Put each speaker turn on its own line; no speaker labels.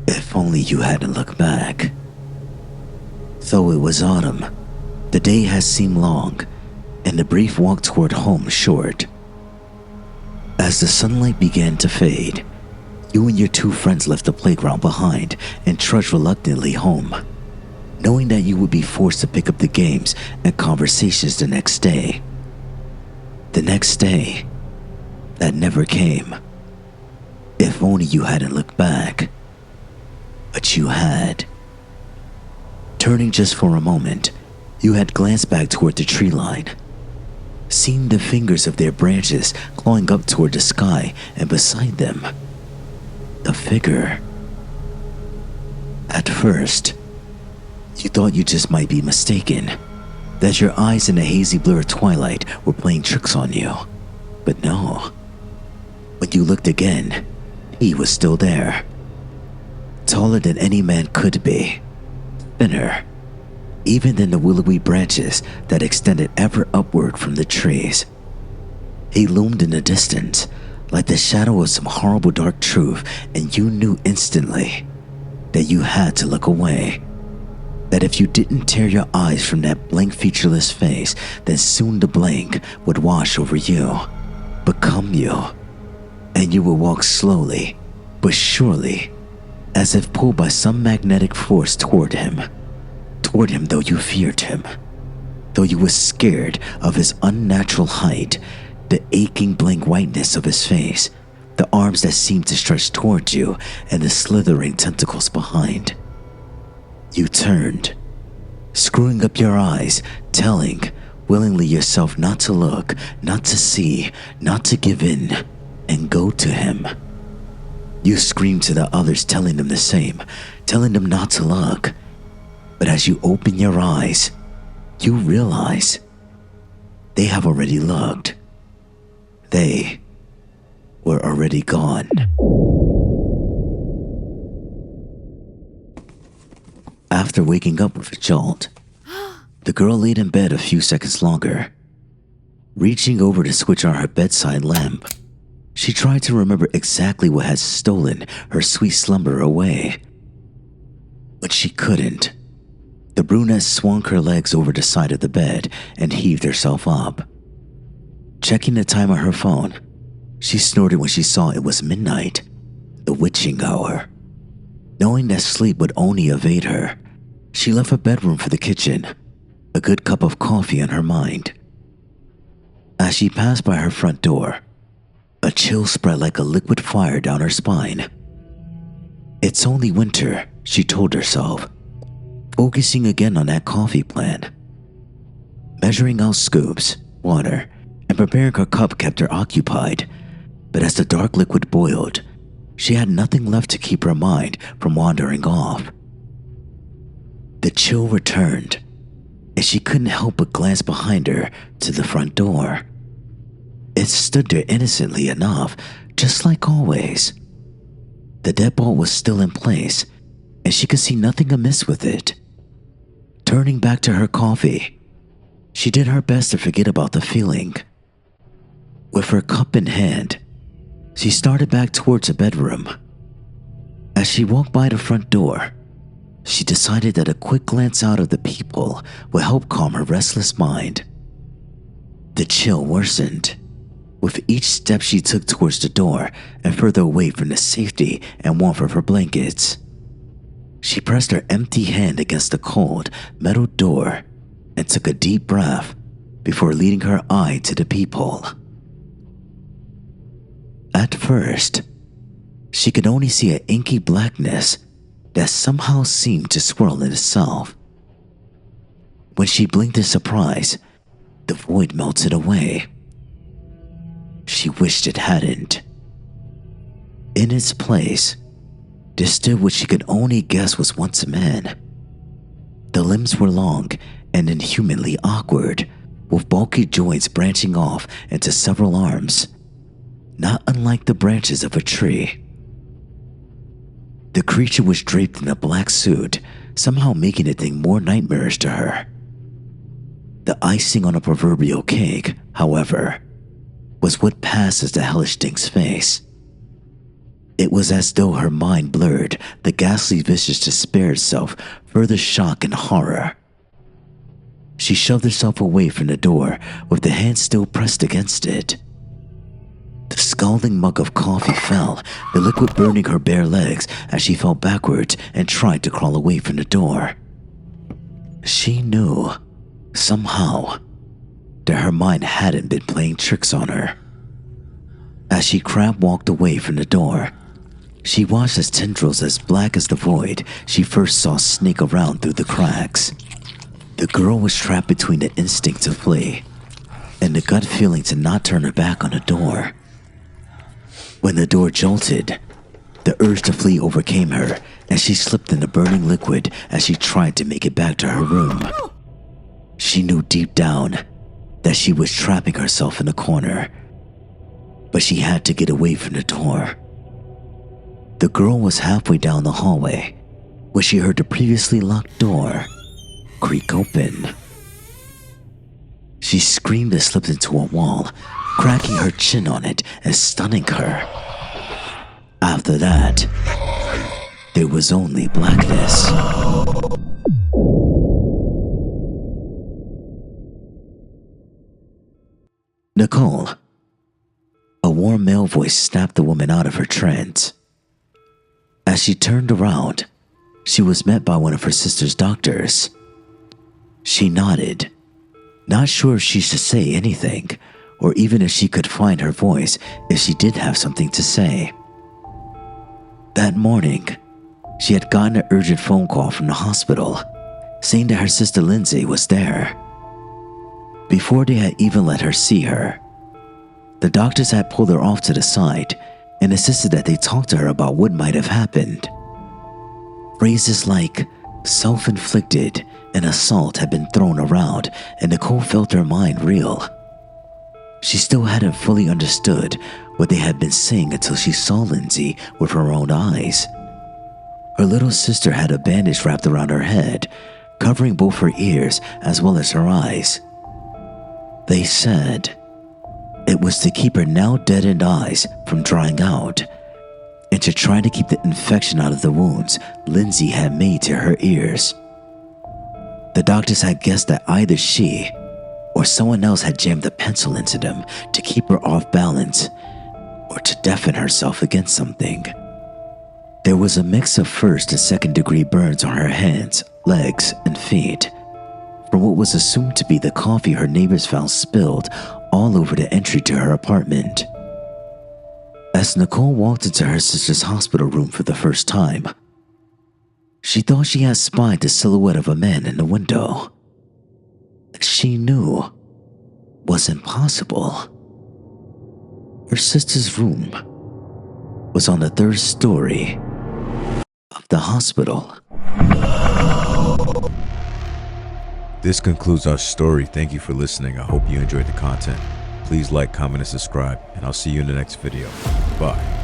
If only you hadn't looked back. Though it was autumn, the day had seemed long, and the brief walk toward home short. As the sunlight began to fade, you and your two friends left the playground behind and trudged reluctantly home, knowing that you would be forced to pick up the games and conversations the next day. The next day that never came. If only you hadn't looked back. But you had. Turning just for a moment, you had glanced back toward the tree line, seeing the fingers of their branches clawing up toward the sky, and beside them, a figure. At first, you thought you just might be mistaken, that your eyes in the hazy blur of twilight were playing tricks on you. But no. When you looked again, he was still there. Taller than any man could be, thinner, even than the willowy branches that extended ever upward from the trees. He loomed in the distance, like the shadow of some horrible dark truth, and you knew instantly that you had to look away. That if you didn't tear your eyes from that blank featureless face, then soon the blank would wash over you, become you, and you would walk slowly, but surely, as if pulled by some magnetic force toward him though you feared him, though you were scared of his unnatural height, the aching blank whiteness of his face, the arms that seemed to stretch toward you, and the slithering tentacles behind. You turned, screwing up your eyes, telling willingly yourself not to look, not to see, not to give in, and go to him. You screamed to the others, telling them the same, telling them not to look. But as you open your eyes, you realize they have already looked. They were already gone. After waking up with a jolt, the girl laid in bed a few seconds longer. Reaching over to switch on her bedside lamp, she tried to remember exactly what had stolen her sweet slumber away. But she couldn't. The brunette swung her legs over the side of the bed and heaved herself up. Checking the time on her phone, she snorted when she saw it was midnight, the witching hour. Knowing that sleep would only evade her, she left her bedroom for the kitchen, a good cup of coffee on her mind. As she passed by her front door, a chill spread like a liquid fire down her spine. It's only winter, she told herself, focusing again on that coffee plan. Measuring out scoops, water, and preparing her cup kept her occupied, but as the dark liquid boiled, she had nothing left to keep her mind from wandering off. The chill returned, and she couldn't help but glance behind her to the front door. It stood there innocently enough, just like always. The deadbolt was still in place, and she could see nothing amiss with it. Turning back to her coffee, she did her best to forget about the feeling. With her cup in hand, she started back towards the bedroom. As she walked by the front door, she decided that a quick glance out of the peephole would help calm her restless mind. The chill worsened with each step she took towards the door and further away from the safety and warmth of her blankets. She pressed her empty hand against the cold, metal door and took a deep breath before leading her eye to the peephole. At first, she could only see an inky blackness that somehow seemed to swirl in itself. When she blinked in surprise, the void melted away. She wished it hadn't. In its place, there stood what she could only guess was once a man. The limbs were long and inhumanly awkward, with bulky joints branching off into several arms, not unlike the branches of a tree. The creature was draped in a black suit, somehow making the thing more nightmarish to her. The icing on a proverbial cake, however, was what passed as the hellish thing's face. It was as though her mind blurred, the ghastly visage to spare itself further shock and horror. She shoved herself away from the door with the hand still pressed against it. The scalding mug of coffee fell, the liquid burning her bare legs as she fell backwards and tried to crawl away from the door. She knew, somehow, that her mind hadn't been playing tricks on her. As she crab walked away from the door, she watched as tendrils as black as the void she first saw snake around through the cracks. The girl was trapped between the instinct to flee and the gut feeling to not turn her back on the door. When the door jolted, the urge to flee overcame her and she slipped in the burning liquid as she tried to make it back to her room. She knew deep down that she was trapping herself in a corner, but she had to get away from the door. The girl was halfway down the hallway when she heard the previously locked door creak open. She screamed and slipped into a wall, cracking her chin on it and stunning her. After that, there was only blackness. Nicole. A warm male voice snapped the woman out of her trance. As she turned around, she was met by one of her sister's doctors. She nodded, not sure if she should say anything, or even if she could find her voice if she did have something to say. That morning, she had gotten an urgent phone call from the hospital, saying that her sister Lindsay was there. Before they had even let her see her, the doctors had pulled her off to the side and insisted that they talk to her about what might have happened. Phrases like self-inflicted and assault had been thrown around, and Nicole felt her mind reel. She still hadn't fully understood what they had been saying until she saw Lindsay with her own eyes. Her little sister had a bandage wrapped around her head, covering both her ears as well as her eyes. They said it was to keep her now deadened eyes from drying out, and to try to keep the infection out of the wounds Lindsay had made to her ears. The doctors had guessed that either she or someone else had jammed a pencil into them to keep her off balance or to deafen herself against something. There was a mix of first and second degree burns on her hands, legs, and feet from what was assumed to be the coffee her neighbors found spilled all over the entry to her apartment. As Nicole walked into her sister's hospital room for the first time, she thought she had spied the silhouette of a man in the window. She knew wasn't possible. Her sister's room was on the third story of the hospital.
This concludes our story. Thank you for listening. I hope you enjoyed the content. Please like, comment, and subscribe, and I'll see you in the next video. Bye.